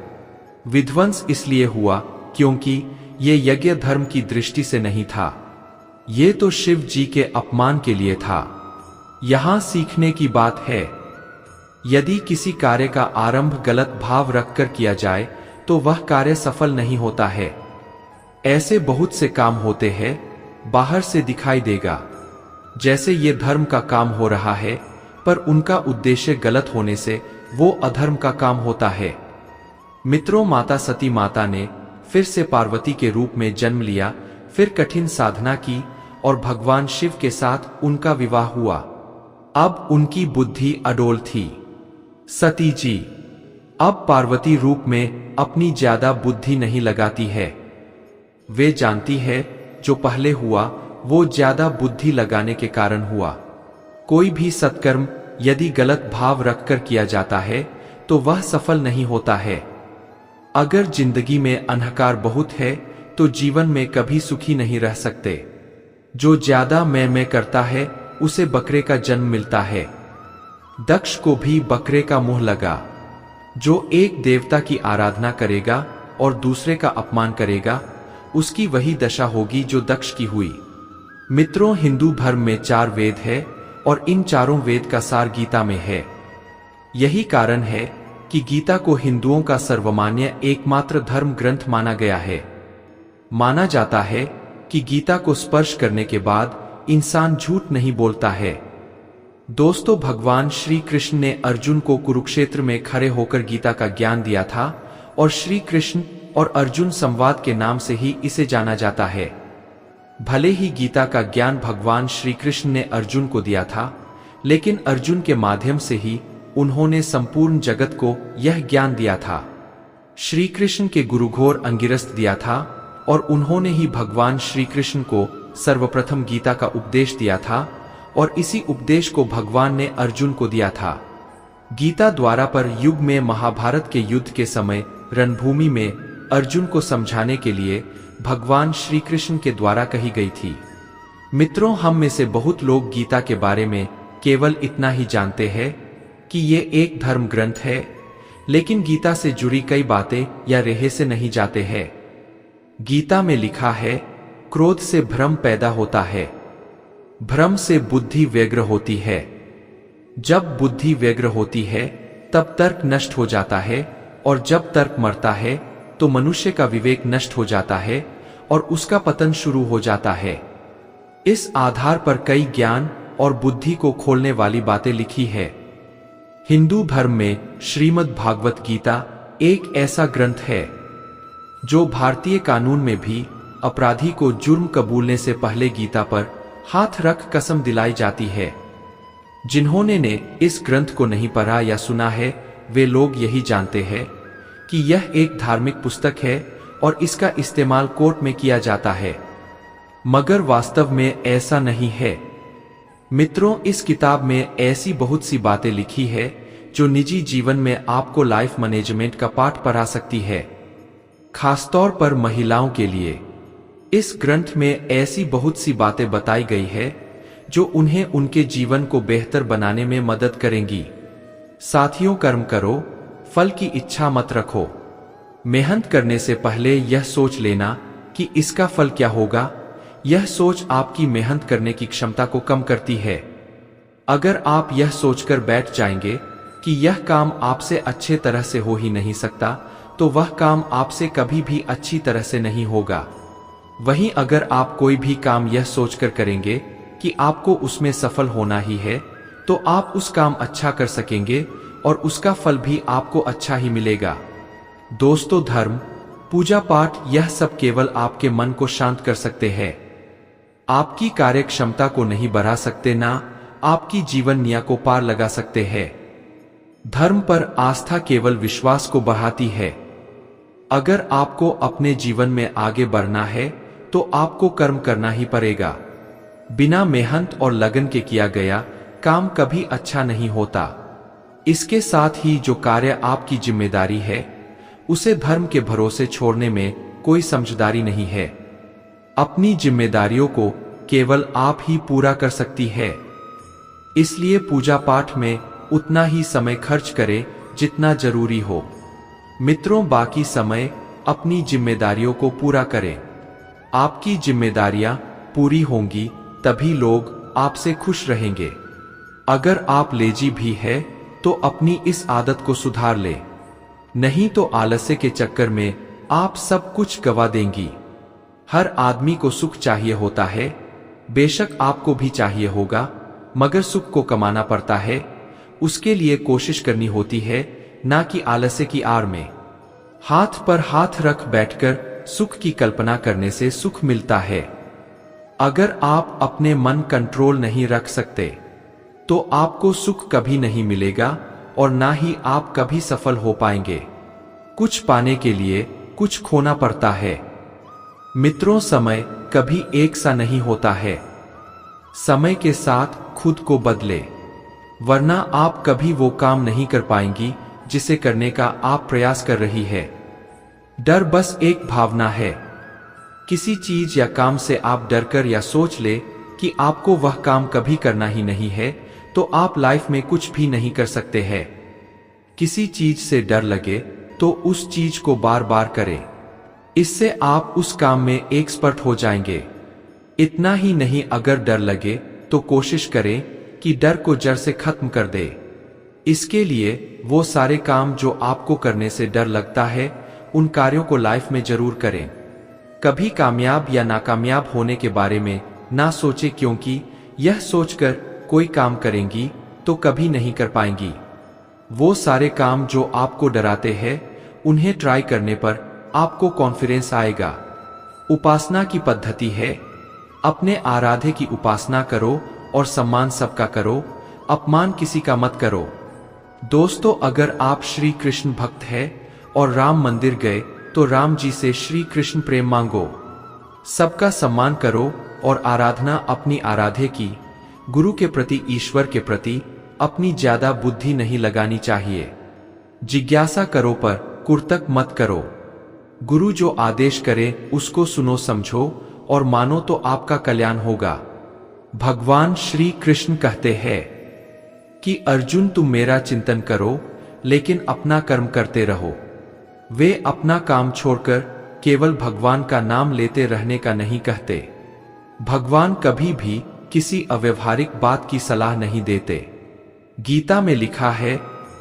विध्वंस इसलिए हुआ क्योंकि ये यज्ञ धर्म की दृष्टि से नहीं था, ये तो शिव जी के अपमान के लिए था। यहां सीखने की बात है, यदि किसी कार्य का आरंभ गलत भाव रखकर किया जाए तो वह कार्य सफल नहीं होता है। ऐसे बहुत से काम होते हैं, बाहर से दिखाई देगा जैसे ये धर्म का काम हो रहा है, पर उनका उद्देश्य गलत होने से वो अधर्म का काम होता है। मित्रों, माता सती माता ने फिर से पार्वती के रूप में जन्म लिया, फिर कठिन साधना की और भगवान शिव के साथ उनका विवाह हुआ। अब उनकी बुद्धि अडोल थी। सती जी अब पार्वती रूप में अपनी ज्यादा बुद्धि नहीं लगाती है। वे जानती है जो पहले हुआ वो ज्यादा बुद्धि लगाने के कारण हुआ। कोई भी सत्कर्म यदि गलत भाव रखकर किया जाता है तो वह सफल नहीं होता है। अगर जिंदगी में अंधकार बहुत है तो जीवन में कभी सुखी नहीं रह सकते। जो ज्यादा मैं करता है उसे बकरे का जन्म मिलता है। दक्ष को भी बकरे का मुंह लगा। जो एक देवता की आराधना करेगा और दूसरे का अपमान करेगा, उसकी वही दशा होगी जो दक्ष की हुई। मित्रों, हिंदू धर्म में 4 वेद है और इन चारों वेद का सार गीता में है। यही कारण है कि गीता को हिंदुओं का सर्वमान्य एकमात्र धर्म ग्रंथ माना गया है। माना जाता है कि गीता को स्पर्श करने के बाद इंसान झूठ नहीं बोलता है। दोस्तों, भगवान श्री कृष्ण ने अर्जुन को कुरुक्षेत्र में खड़े होकर गीता का ज्ञान दिया था और श्री कृष्ण और अर्जुन संवाद के नाम से ही इसे जाना जाता है। भले ही गीता का ज्ञान भगवान श्री कृष्ण ने अर्जुन को दिया था, लेकिन अर्जुन के माध्यम से ही उन्होंने संपूर्ण जगत को यह ज्ञान दिया था। श्री कृष्ण के गुरु घोर अंगिरस दिया था और उन्होंने ही भगवान श्री कृष्ण को सर्वप्रथम गीता का उपदेश दिया था और इसी उपदेश को भगवान ने अर्जुन को दिया था। गीता द्वारा पर युग में महाभारत के युद्ध के समय रणभूमि में अर्जुन को समझाने के लिए भगवान श्री कृष्ण के द्वारा कही गई थी। मित्रों, हम में से बहुत लोग गीता के बारे में केवल इतना ही जानते हैं कि ये एक धर्म ग्रंथ है, लेकिन गीता से जुड़ी कई बातें या रेहे से नहीं जाते हैं। गीता में लिखा है, क्रोध से भ्रम पैदा होता है, भ्रम से बुद्धि व्यग्र होती है। जब बुद्धि व्यग्र होती है तब तर्क नष्ट हो जाता है और जब तर्क मरता है तो मनुष्य का विवेक नष्ट हो जाता है और उसका पतन शुरू हो जाता है। इस आधार पर कई ज्ञान और बुद्धि को खोलने वाली बातें लिखी है। हिंदू धर्म में श्रीमद् भागवत गीता एक ऐसा ग्रंथ है जो भारतीय कानून में भी अपराधी को जुर्म कबूलने से पहले गीता पर हाथ रख कसम दिलाई जाती है। जिन्होंने ने इस ग्रंथ को नहीं पढ़ा या सुना है, वे लोग यही जानते हैं कि यह एक धार्मिक पुस्तक है और इसका इस्तेमाल कोर्ट में किया जाता है, मगर वास्तव में ऐसा नहीं है। मित्रों, इस किताब में ऐसी बहुत सी बातें लिखी है जो निजी जीवन में आपको लाइफ मैनेजमेंट का पाठ पढ़ा सकती है, खासतौर पर महिलाओं के लिए। इस ग्रंथ में ऐसी बहुत सी बातें बताई गई है जो उन्हें उनके जीवन को बेहतर बनाने में मदद करेंगी। साथियों, कर्म करो, फल की इच्छा मत रखो। मेहनत करने से पहले यह सोच लेना कि इसका फल क्या होगा। यह सोच आपकी मेहनत करने की क्षमता को कम करती है। अगर आप यह सोचकर बैठ जाएंगे कि यह काम आपसे अच्छे तरह से हो ही नहीं सकता, तो वह काम आपसे कभी भी अच्छी तरह से नहीं होगा। वहीं अगर आप कोई भी काम यह सोचकर करेंगे कि आपको उसमें सफल होना ही है, तो आप उस काम अच्छा कर सकेंगे और उसका फल भी आपको अच्छा ही मिलेगा। दोस्तों, धर्म, पूजा पाठ, यह सब केवल आपके मन को शांत कर सकते हैं। आपकी कार्य क्षमता को नहीं बढ़ा सकते, ना आपकी जीवन निया को पार लगा सकते हैं। धर्म पर आस्था केवल विश्वास को बढ़ाती है। अगर आपको अपने जीवन में आगे बढ़ना है तो आपको कर्म करना ही पड़ेगा। बिना मेहनत और लगन के किया गया काम कभी अच्छा नहीं होता। इसके साथ ही जो कार्य आपकी जिम्मेदारी है, उसे धर्म के भरोसे छोड़ने में कोई समझदारी नहीं है। अपनी जिम्मेदारियों को केवल आप ही पूरा कर सकती है। इसलिए पूजा पाठ में उतना ही समय खर्च करें जितना जरूरी हो। मित्रों, बाकी समय अपनी जिम्मेदारियों को पूरा करें। आपकी जिम्मेदारियां पूरी होंगी तभी लोग आपसे खुश रहेंगे। अगर आप लेजी भी है तो अपनी इस आदत को सुधार ले, नहीं तो आलस्य के चक्कर में आप सब कुछ गवा देंगी। हर आदमी को सुख चाहिए होता है, बेशक आपको भी चाहिए होगा, मगर सुख को कमाना पड़ता है। उसके लिए कोशिश करनी होती है, ना कि आलस्य की आड़ में। हाथ पर हाथ रख बैठकर सुख की कल्पना करने से सुख मिलता है। अगर आप अपने मन कंट्रोल नहीं रख सकते तो आपको सुख कभी नहीं मिलेगा और ना ही आप कभी सफल हो पाएंगे। कुछ पाने के लिए कुछ खोना पड़ता है। मित्रों, समय कभी एक सा नहीं होता है। समय के साथ खुद को बदले, वरना आप कभी वो काम नहीं कर पाएंगी जिसे करने का आप प्रयास कर रही है। डर बस एक भावना है। किसी चीज या काम से आप डरकर या सोच ले कि आपको वह काम कभी करना ही नहीं है, तो आप लाइफ में कुछ भी नहीं कर सकते हैं। किसी चीज से डर लगे तो उस चीज को बार बार करें, इससे आप उस काम में एक्सपर्ट हो जाएंगे। इतना ही नहीं, अगर डर लगे तो कोशिश करें कि डर को जड़ से खत्म कर दे। इसके लिए वो सारे काम जो आपको करने से डर लगता है, उन कार्यों को लाइफ में जरूर करें। कभी कामयाब या नाकामयाब होने के बारे में ना सोचें, क्योंकि यह सोचकर कोई काम करेंगी तो कभी नहीं कर पाएंगी। वो सारे काम जो आपको डराते हैं, उन्हें ट्राई करने पर आपको कॉन्फिडेंस आएगा। उपासना की पद्धति है, अपने आराध्य की उपासना करो और सम्मान सबका करो, अपमान किसी का मत करो। दोस्तों, अगर आप श्री कृष्ण भक्त हैं और राम मंदिर गए तो राम जी से श्री कृष्ण प्रेम मांगो। सबका सम्मान करो और आराधना अपनी आराध्य की, गुरु के प्रति, ईश्वर के प्रति अपनी ज्यादा बुद्धि नहीं लगानी चाहिए। जिज्ञासा करो पर कुर्तक मत करो। गुरु जो आदेश करे उसको सुनो, समझो और मानो तो आपका कल्याण होगा। भगवान श्री कृष्ण कहते हैं कि अर्जुन, तुम मेरा चिंतन करो लेकिन अपना कर्म करते रहो। वे अपना काम छोड़कर केवल भगवान का नाम लेते रहने का नहीं कहते। भगवान कभी भी किसी अव्यवहारिक बात की सलाह नहीं देते। गीता में लिखा है,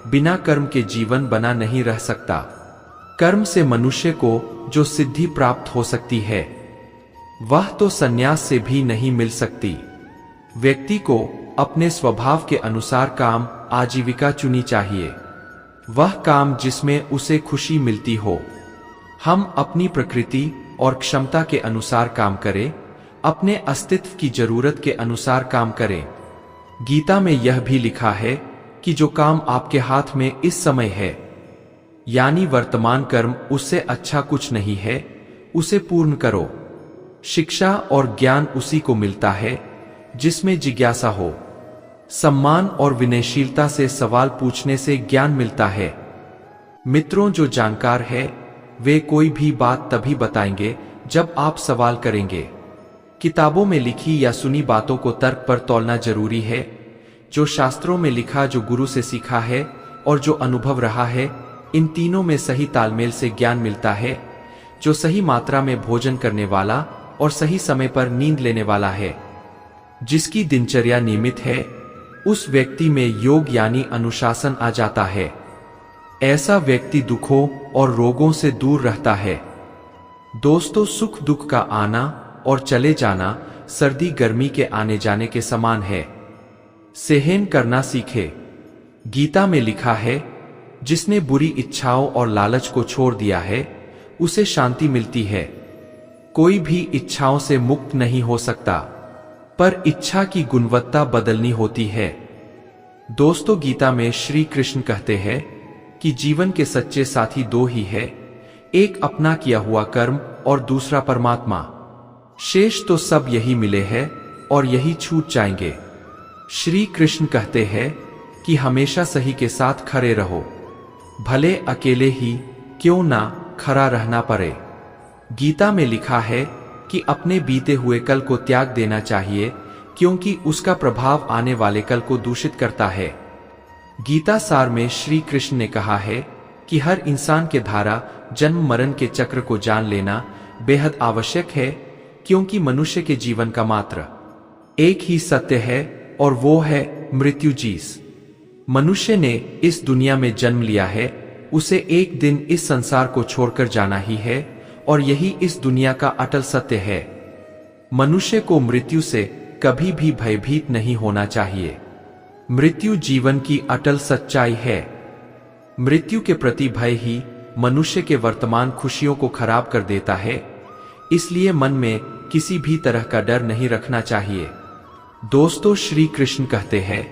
बिना कर्म के जीवन बना नहीं रह सकता। कर्म से मनुष्य को जो सिद्धि प्राप्त हो सकती है, वह तो संन्यास से भी नहीं मिल सकती। व्यक्ति को अपने स्वभाव के अनुसार काम, आजीविका चुनी चाहिए, वह काम जिसमें उसे खुशी मिलती हो। हम अपनी प्रकृति और क्षमता के अनुसार काम करें, अपने अस्तित्व की जरूरत के अनुसार काम करें। गीता में यह भी लिखा है कि जो काम आपके हाथ में इस समय है, यानी वर्तमान कर्म, उससे अच्छा कुछ नहीं है, उसे पूर्ण करो। शिक्षा और ज्ञान उसी को मिलता है जिसमें जिज्ञासा हो। सम्मान और विनयशीलता से सवाल पूछने से ज्ञान मिलता है। मित्रों, जो जानकार है वे कोई भी बात तभी बताएंगे जब आप सवाल करेंगे। किताबों में लिखी या सुनी बातों को तर्क पर तौलना जरूरी है। जो शास्त्रों में लिखा, जो गुरु से सीखा है और जो अनुभव रहा है, इन तीनों में सही तालमेल से ज्ञान मिलता है। जो सही मात्रा में भोजन करने वाला और सही समय पर नींद लेने वाला है, जिसकी दिनचर्या नियमित है, उस व्यक्ति में योग यानी अनुशासन आ जाता है। ऐसा व्यक्ति दुखों और रोगों से दूर रहता है। दोस्तों, सुख दुख का आना और चले जाना सर्दी गर्मी के आने जाने के समान है। सहन करना सीखे। गीता में लिखा है, जिसने बुरी इच्छाओं और लालच को छोड़ दिया है, उसे शांति मिलती है। कोई भी इच्छाओं से मुक्त नहीं हो सकता, पर इच्छा की गुणवत्ता बदलनी होती है। दोस्तों, गीता में श्री कृष्ण कहते हैं कि जीवन के सच्चे साथी दो ही है, एक अपना किया हुआ कर्म और दूसरा परमात्मा। शेष तो सब यही मिले हैं और यही छूट जाएंगे। श्री कृष्ण कहते हैं कि हमेशा सही के साथ खड़े रहो, भले अकेले ही क्यों ना खड़ा रहना पड़े। गीता में लिखा है कि अपने बीते हुए कल को त्याग देना चाहिए, क्योंकि उसका प्रभाव आने वाले कल को दूषित करता है। गीता सार में श्री कृष्ण ने कहा है कि हर इंसान के धारा जन्म मरण के चक्र को जान लेना बेहद आवश्यक है, क्योंकि मनुष्य के जीवन का मात्र एक ही सत्य है और वो है मृत्यु। जीस मनुष्य ने इस दुनिया में जन्म लिया है, उसे एक दिन इस संसार को छोड़कर जाना ही है और यही इस दुनिया का अटल सत्य है। मनुष्य को मृत्यु से कभी भी भयभीत नहीं होना चाहिए। मृत्यु जीवन की अटल सच्चाई है। मृत्यु के प्रति भय ही मनुष्य के वर्तमान खुशियों को खराब कर देता है, इसलिए मन में किसी भी तरह का डर नहीं रखना चाहिए। दोस्तों, श्री कृष्ण कहते हैं,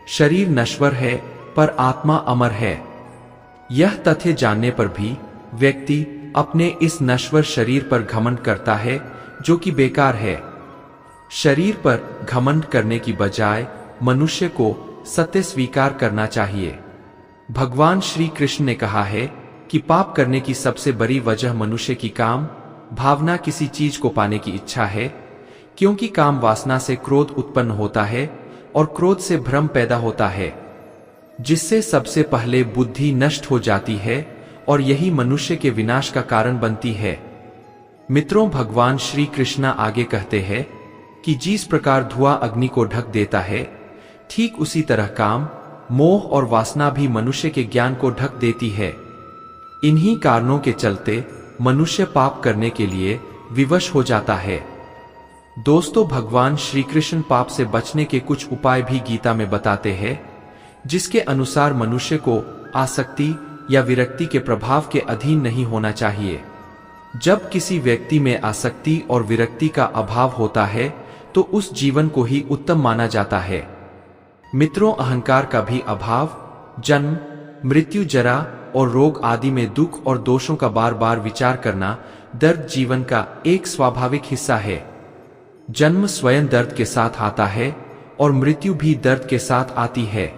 शरीर नश्वर है पर आत्मा अमर है। यह तथ्य जानने पर भी व्यक्ति अपने इस नश्वर शरीर पर घमंड करता है, जो कि बेकार है। शरीर पर घमंड करने की बजाय मनुष्य को सत्य स्वीकार करना चाहिए। भगवान श्री कृष्ण ने कहा है कि पाप करने की सबसे बड़ी वजह मनुष्य की काम भावना किसी चीज को पाने की इच्छा है, क्योंकि काम वासना से क्रोध उत्पन्न होता है और क्रोध से भ्रम पैदा होता है, जिससे सबसे पहले बुद्धि नष्ट हो जाती है और यही मनुष्य के विनाश का कारण बनती है। मित्रों, भगवान श्री कृष्ण आगे कहते हैं कि जिस प्रकार धुआं अग्नि को ढक देता है, ठीक उसी तरह काम, मोह और वासना भी मनुष्य के ज्ञान को ढक देती है। इन्हीं कारणों के चलते मनुष्य पाप करने के लिए विवश हो जाता है। दोस्तों, भगवान श्री कृष्ण पाप से बचने के कुछ उपाय भी गीता में बताते हैं, जिसके अनुसार मनुष्य को आसक्ति या विरक्ति के प्रभाव के अधीन नहीं होना चाहिए। जब किसी व्यक्ति में आसक्ति और विरक्ति का अभाव होता है तो उस जीवन को ही उत्तम माना जाता है। मित्रों, अहंकार का भी अभाव जन्म, मृत्यु, जरा और रोग आदि में दुख और दोषों का बार बार विचार करना दर्द जीवन का एक स्वाभाविक हिस्सा है। जन्म स्वयं दर्द के साथ आता है और मृत्यु भी दर्द के साथ आती है।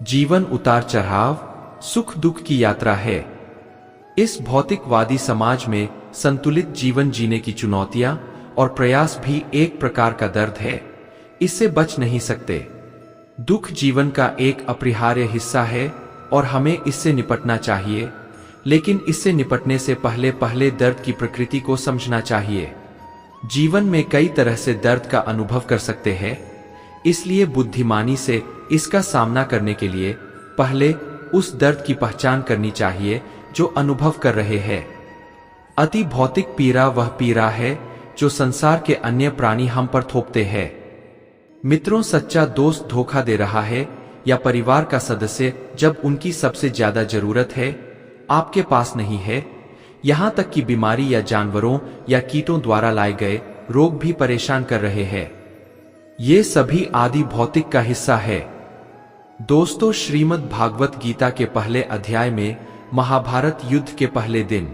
जीवन उतार चढ़ाव, सुख दुख की यात्रा है। इस भौतिकवादी समाज में संतुलित जीवन जीने की चुनौतियां और प्रयास भी एक प्रकार का दर्द है। इससे बच नहीं सकते। दुख जीवन का एक अपरिहार्य हिस्सा है और हमें इससे निपटना चाहिए, लेकिन इससे निपटने से पहले पहले दर्द की प्रकृति को समझना चाहिए। जीवन में कई तरह से दर्द का अनुभव कर सकते हैं, इसलिए बुद्धिमानी से इसका सामना करने के लिए पहले उस दर्द की पहचान करनी चाहिए जो अनुभव कर रहे हैं। अति भौतिक पीड़ा वह पीड़ा है जो संसार के अन्य प्राणी हम पर थोपते हैं। मित्रों, सच्चा दोस्त धोखा दे रहा है या परिवार का सदस्य जब उनकी सबसे ज्यादा जरूरत है आपके पास नहीं है। यहां तक कि बीमारी या जानवरों या कीटों द्वारा लाए गए रोग भी परेशान कर रहे हैं। ये सभी आदि भौतिक का हिस्सा है। दोस्तों, श्रीमद् भागवत गीता के पहले अध्याय में महाभारत युद्ध के पहले दिन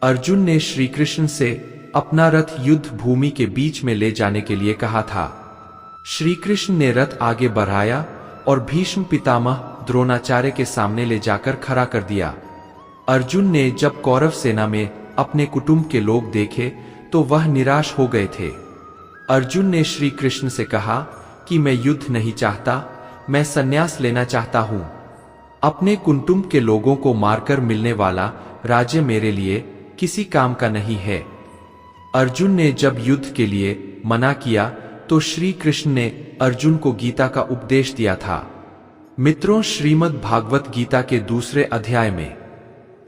अर्जुन ने श्री कृष्ण से अपना रथ युद्ध भूमि के बीच में ले जाने के लिए कहा था। श्री कृष्ण ने रथ आगे बढ़ाया और भीष्म पितामह द्रोणाचार्य के सामने ले जाकर खड़ा कर दिया। अर्जुन ने जब कौरव सेना में अपने कुटुंब के लोग देखे तो वह निराश हो गए थे। अर्जुन ने श्री कृष्ण से कहा कि मैं युद्ध नहीं चाहता, मैं संन्यास लेना चाहता हूं। अपने कुटुंब के लोगों को मारकर मिलने वाला राज्य मेरे लिए किसी काम का नहीं है। अर्जुन ने जब युद्ध के लिए मना किया तो श्री कृष्ण ने अर्जुन को गीता का उपदेश दिया था। मित्रों, श्रीमद् भागवत गीता के दूसरे अध्याय में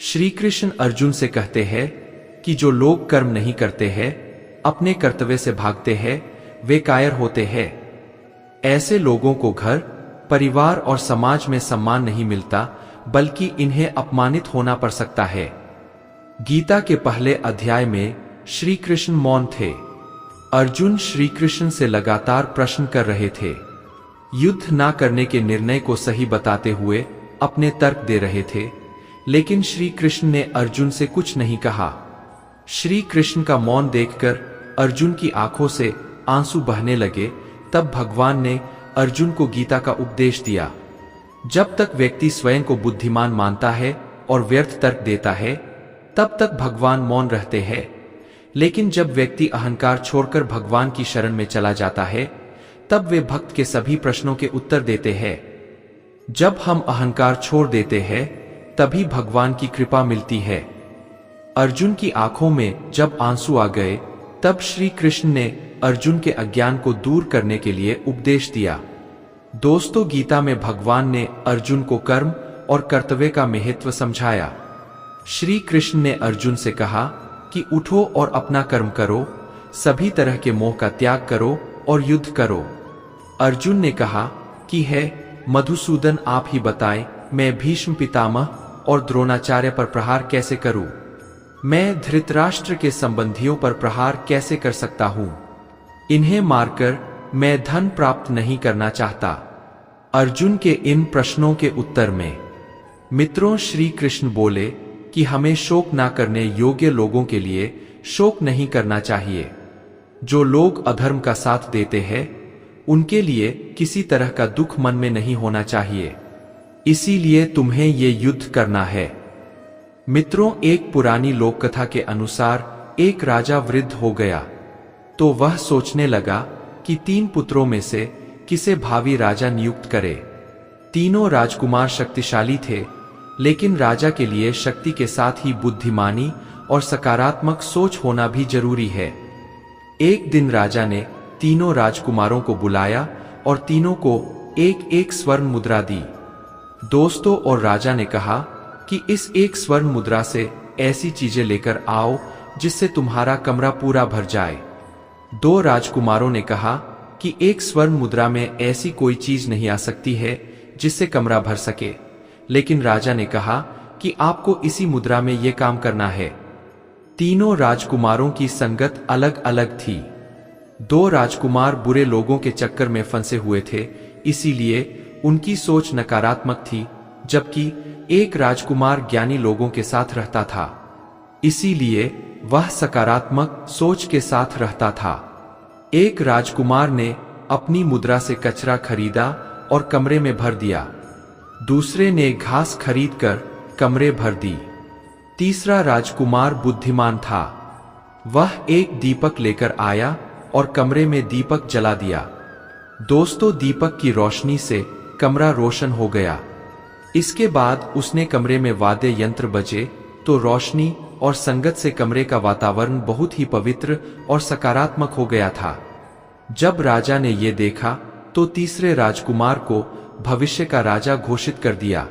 श्री कृष्ण अर्जुन से कहते हैं कि जो लोग कर्म नहीं करते हैं, अपने कर्तव्य से भागते हैं, वे कायर होते हैं। ऐसे लोगों को घर, परिवार और समाज में सम्मान नहीं मिलता, बल्कि इन्हें अपमानित होना पड़ सकता है। गीता के पहले अध्याय में श्री कृष्ण मौन थे। अर्जुन श्री कृष्ण से लगातार प्रश्न कर रहे थे। युद्ध ना करने के निर्णय को सही बताते हुए अपने तर्क दे रहे थे, लेकिन श्री कृष्ण ने अर्जुन से कुछ नहीं कहा। श्री कृष्ण का मौन देखकर अर्जुन की आंखों से आंसू बहने लगे। तब भगवान ने अर्जुन को गीता का उपदेश दिया। जब तक व्यक्ति स्वयं को बुद्धिमान मानता है और व्यर्थ तर्क देता है, तब तक भगवान मौन रहते हैं। लेकिन जब व्यक्ति अहंकार छोड़कर भगवान की शरण में चला जाता है, तब वे भक्त के सभी प्रश्नों के उत्तर देते हैं। जब हम अहंकार छोड़ देते हैं, तभी भगवान की कृपा मिलती है। अर्जुन की आंखों में जब आंसू आ गए, तब श्री कृष्ण ने अर्जुन के अज्ञान को दूर करने के लिए उपदेश दिया। दोस्तों, गीता में भगवान ने अर्जुन को कर्म और कर्तव्य का महत्व समझाया। श्री कृष्ण ने अर्जुन से कहा कि उठो और अपना कर्म करो, सभी तरह के मोह का त्याग करो और युद्ध करो। अर्जुन ने कहा कि हे मधुसूदन, आप ही बताएं, मैं भीष्म पितामह और द्रोणाचार्य पर प्रहार कैसे करूं? मैं धृतराष्ट्र के संबंधियों पर प्रहार कैसे कर सकता हूं? इन्हें मारकर मैं धन प्राप्त नहीं करना चाहता। अर्जुन के इन प्रश्नों के उत्तर में मित्रों श्री कृष्ण बोले कि हमें शोक ना करने योग्य लोगों के लिए शोक नहीं करना चाहिए। जो लोग अधर्म का साथ देते हैं, उनके लिए किसी तरह का दुख मन में नहीं होना चाहिए। इसीलिए तुम्हें ये युद्ध करना है। मित्रों, एक पुरानी लोक कथा के अनुसार एक राजा वृद्ध हो गया, तो वह सोचने लगा कि 3 पुत्रों में से किसे भावी राजा नियुक्त करे। तीनों राजकुमार शक्तिशाली थे, लेकिन राजा के लिए शक्ति के साथ ही बुद्धिमानी और सकारात्मक सोच होना भी जरूरी है। एक दिन राजा ने तीनों राजकुमारों को बुलाया और तीनों को एक एक स्वर्ण मुद्रा दी। दोस्तों, और राजा ने कहा कि इस एक स्वर्ण मुद्रा से ऐसी चीजें लेकर आओ जिससे तुम्हारा कमरा पूरा भर जाए। 2 राजकुमारों ने कहा कि एक स्वर्ण मुद्रा में ऐसी कोई चीज नहीं आ सकती है जिससे कमरा भर सके, लेकिन राजा ने कहा कि आपको इसी मुद्रा में यह काम करना है। तीनों राजकुमारों की संगत अलग अलग थी। 2 राजकुमार बुरे लोगों के चक्कर में फंसे हुए थे, इसीलिए उनकी सोच नकारात्मक थी, जबकि एक राजकुमार ज्ञानी लोगों के साथ रहता था, इसीलिए वह सकारात्मक सोच के साथ रहता था। एक राजकुमार ने अपनी मुद्रा से कचरा खरीदा और कमरे में भर दिया। दूसरे ने घास खरीदकर कमरे भर दी। तीसरा राजकुमार बुद्धिमान था। वह एक दीपक लेकर आया और कमरे में दीपक जला दिया। दोस्तों, दीपक की रोशनी से कमरा रोशन हो गया। इसके बाद उसने कमरे में वाद्य यंत्र बजे तो रोशनी और संगत से कमरे का वातावरण बहुत ही पवित्र और सकारात्मक हो गया था। जब राजा ने यह देखा तो तीसरे राजकुमार को भविष्य का राजा घोषित कर दिया।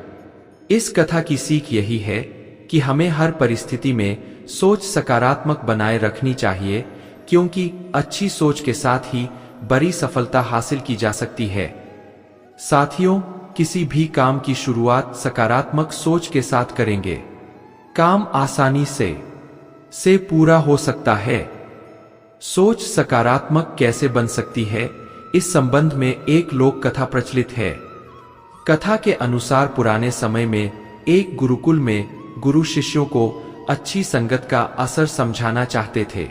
इस कथा की सीख यही है कि हमें हर परिस्थिति में सोच सकारात्मक बनाए रखनी चाहिए, क्योंकि अच्छी सोच के साथ ही बड़ी सफलता हासिल की जा सकती है। साथियों, किसी भी काम की शुरुआत सकारात्मक सोच के साथ करेंगे, काम आसानी से पूरा हो सकता है। सोच सकारात्मक कैसे बन सकती है, इस संबंध में एक लोक कथा प्रचलित है। कथा के अनुसार पुराने समय में एक गुरुकुल में गुरु शिष्यों को अच्छी संगत का असर समझाना चाहते थे।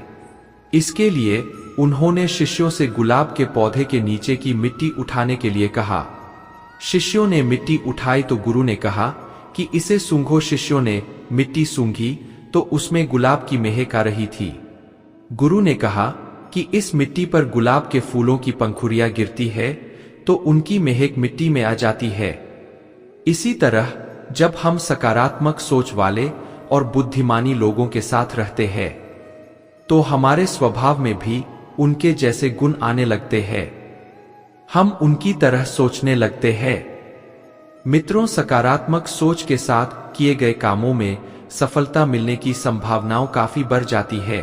इसके लिए उन्होंने शिष्यों से गुलाब के पौधे के नीचे की मिट्टी उठाने के लिए कहा। शिष्यों ने मिट्टी उठाई तो गुरु ने कहा कि इसे सूंघो। शिष्यों ने मिट्टी सूंघी तो उसमें गुलाब की महक आ रही थी। गुरु ने कहा कि इस मिट्टी पर गुलाब के फूलों की पंखुड़ियां गिरती है तो उनकी महक मिट्टी में आ जाती है। इसी तरह जब हम सकारात्मक सोच वाले और बुद्धिमानी लोगों के साथ रहते हैं तो हमारे स्वभाव में भी उनके जैसे गुण आने लगते हैं, हम उनकी तरह सोचने लगते हैं। मित्रों, सकारात्मक सोच के साथ किए गए कामों में सफलता मिलने की संभावनाओं काफी बढ़ जाती है।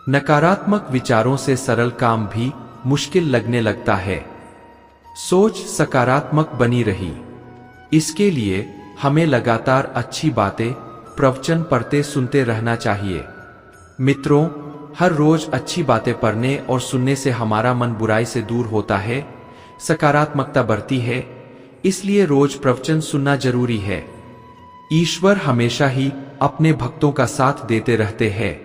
नकारात्मक विचारों से सरल काम भी मुश्किल लगने लगता है। सोच सकारात्मक बनी रही, इसके लिए हमें लगातार अच्छी बातें, प्रवचन पढ़ते सुनते रहना चाहिए। मित्रों, हर रोज अच्छी बातें पढ़ने और सुनने से हमारा मन बुराई से दूर होता है, सकारात्मकता बढ़ती है, इसलिए रोज प्रवचन सुनना जरूरी है। ईश्वर हमेशा ही अपने भक्तों का साथ देते रहते हैं।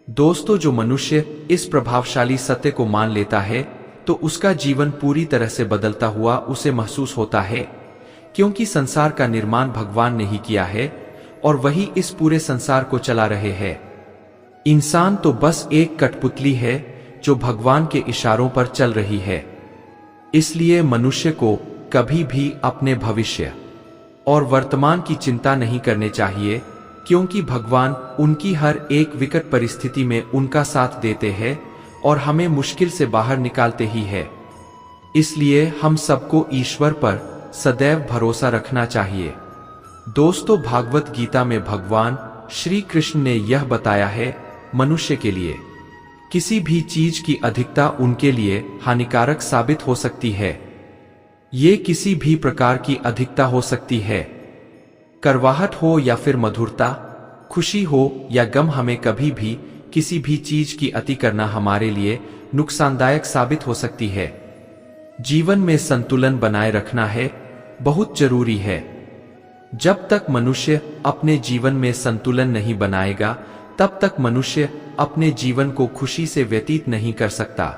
दोस्तों, जो मनुष्य इस प्रभावशाली सत्य को मान लेता है तो उसका जीवन पूरी तरह से बदलता हुआ उसे महसूस होता है, क्योंकि संसार का निर्माण भगवान ने ही किया है और वही इस पूरे संसार को चला रहे हैं। इंसान तो बस एक कठपुतली है जो भगवान के इशारों पर चल रही है। इसलिए मनुष्य को कभी भी अपने भविष्य और वर्तमान की चिंता नहीं करनी चाहिए, क्योंकि भगवान उनकी हर एक विकट परिस्थिति में उनका साथ देते हैं और हमें मुश्किल से बाहर निकालते ही है। इसलिए हम सबको ईश्वर पर सदैव भरोसा रखना चाहिए। दोस्तों, भागवत गीता में भगवान श्री कृष्ण ने यह बताया है, मनुष्य के लिए किसी भी चीज की अधिकता उनके लिए हानिकारक साबित हो सकती है। ये किसी भी प्रकार की अधिकता हो सकती है, करवाहट हो या फिर मधुरता, खुशी हो या गम। हमें कभी भी किसी भी चीज की अति करना हमारे लिए नुकसानदायक साबित हो सकती है। जीवन में संतुलन बनाए रखना है बहुत जरूरी है। जब तक मनुष्य अपने जीवन में संतुलन नहीं बनाएगा, तब तक मनुष्य अपने जीवन को खुशी से व्यतीत नहीं कर सकता।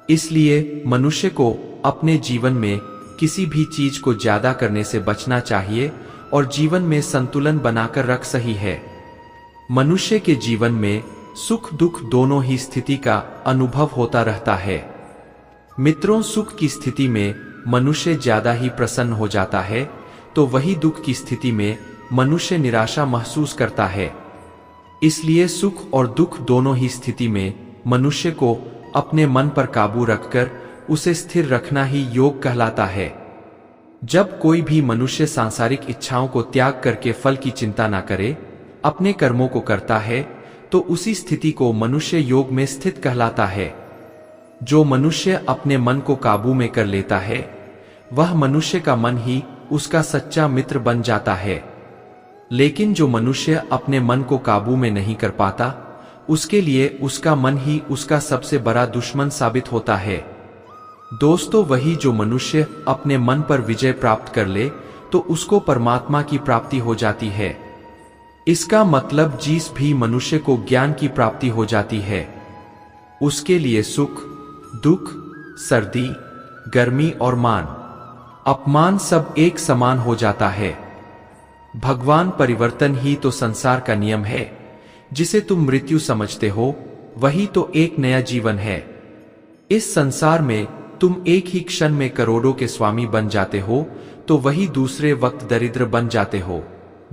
इसलिए मनुष्य को अपने जीवन में किसी भी चीज को ज्यादा करने से बचना चाहिए और जीवन में संतुलन बनाकर रख सही है। मनुष्य के जीवन में सुख दुख दोनों ही स्थिति का अनुभव होता रहता है। मित्रों, सुख की स्थिति में मनुष्य ज्यादा ही प्रसन्न हो जाता है, तो वही दुख की स्थिति में मनुष्य निराशा महसूस करता है। इसलिए सुख और दुख दोनों ही स्थिति में मनुष्य को अपने मन पर काबू रखकर उसे स्थिर रखना ही योग कहलाता है। जब कोई भी मनुष्य सांसारिक इच्छाओं को त्याग करके फल की चिंता न करे, अपने कर्मों को करता है, तो उसी स्थिति को मनुष्य योग में स्थित कहलाता है। जो मनुष्य अपने मन को काबू में कर लेता है, वह मनुष्य का मन ही उसका सच्चा मित्र बन जाता है। लेकिन जो मनुष्य अपने मन को काबू में नहीं कर पाता, उसके लिए उसका मन ही उसका सबसे बड़ा दुश्मन साबित होता है। दोस्तों, वही जो मनुष्य अपने मन पर विजय प्राप्त कर ले, तो उसको परमात्मा की प्राप्ति हो जाती है। इसका मतलब जिस भी मनुष्य को ज्ञान की प्राप्ति हो जाती है, उसके लिए सुख दुख, सर्दी गर्मी और मान अपमान सब एक समान हो जाता है। भगवान परिवर्तन ही तो संसार का नियम है। जिसे तुम मृत्यु समझते हो, वही तो एक नया जीवन है। इस संसार में तुम एक ही क्षण में करोड़ों के स्वामी बन जाते हो, तो वही दूसरे वक्त दरिद्र बन जाते हो।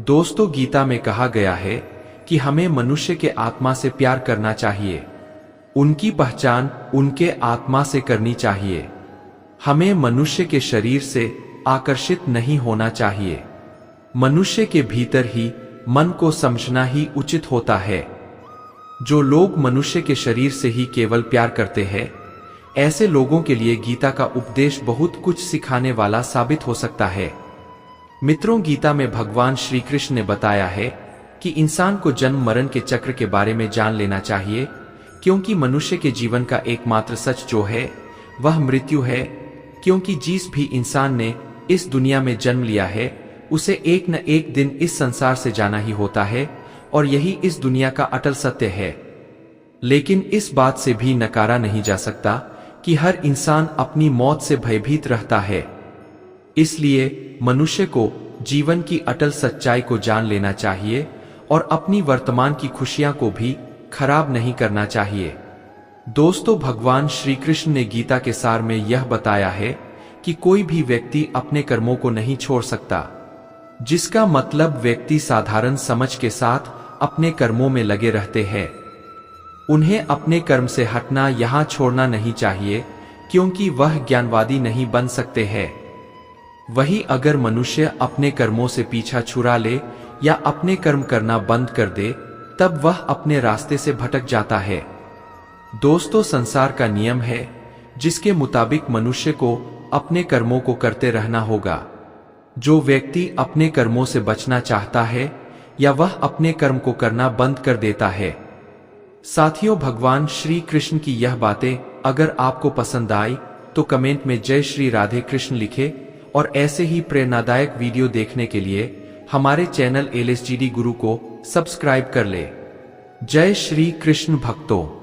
दोस्तों, गीता में कहा गया है कि हमें मनुष्य के आत्मा से प्यार करना चाहिए, उनकी पहचान उनके आत्मा से करनी चाहिए। हमें मनुष्य के शरीर से आकर्षित नहीं होना चाहिए। मनुष्य के भीतर ही मन को समझना ही उचित होता है। जो लोग मनुष्य के शरीर से ही केवल प्यार करते हैं, ऐसे लोगों के लिए गीता का उपदेश बहुत कुछ सिखाने वाला साबित हो सकता है। मित्रों, गीता में भगवान श्री कृष्ण ने बताया है कि इंसान को जन्म मरण के चक्र के बारे में जान लेना चाहिए, क्योंकि मनुष्य के जीवन का एकमात्र सच जो है वह मृत्यु है। क्योंकि जिस भी इंसान ने इस दुनिया में जन्म लिया है, उसे एक न एक दिन इस संसार से जाना ही होता है, और यही इस दुनिया का अटल सत्य है। लेकिन इस बात से भी नकारा नहीं जा सकता कि हर इंसान अपनी मौत से भयभीत रहता है। इसलिए मनुष्य को जीवन की अटल सच्चाई को जान लेना चाहिए और अपनी वर्तमान की खुशियां को भी खराब नहीं करना चाहिए। दोस्तों, भगवान श्री कृष्ण ने गीता के सार में यह बताया है कि कोई भी व्यक्ति अपने कर्मों को नहीं छोड़ सकता, जिसका मतलब व्यक्ति साधारण समझ के साथ अपने कर्मों में लगे रहते हैं। उन्हें अपने कर्म से हटना यहाँ छोड़ना नहीं चाहिए, क्योंकि वह ज्ञानवादी नहीं बन सकते हैं। वही अगर मनुष्य अपने कर्मों से पीछा छुड़ा ले या अपने कर्म करना बंद कर दे, तब वह अपने रास्ते से भटक जाता है। दोस्तों, संसार का नियम है जिसके मुताबिक मनुष्य को अपने कर्मों को करते रहना होगा। जो व्यक्ति अपने कर्मों से बचना चाहता है, या वह अपने कर्म को करना बंद कर देता है। साथियों, भगवान श्री कृष्ण की यह बातें अगर आपको पसंद आई तो कमेंट में जय श्री राधे कृष्ण लिखे, और ऐसे ही प्रेरणादायक वीडियो देखने के लिए हमारे चैनल LSGD गुरु को सब्सक्राइब कर ले। जय श्री कृष्ण भक्तों।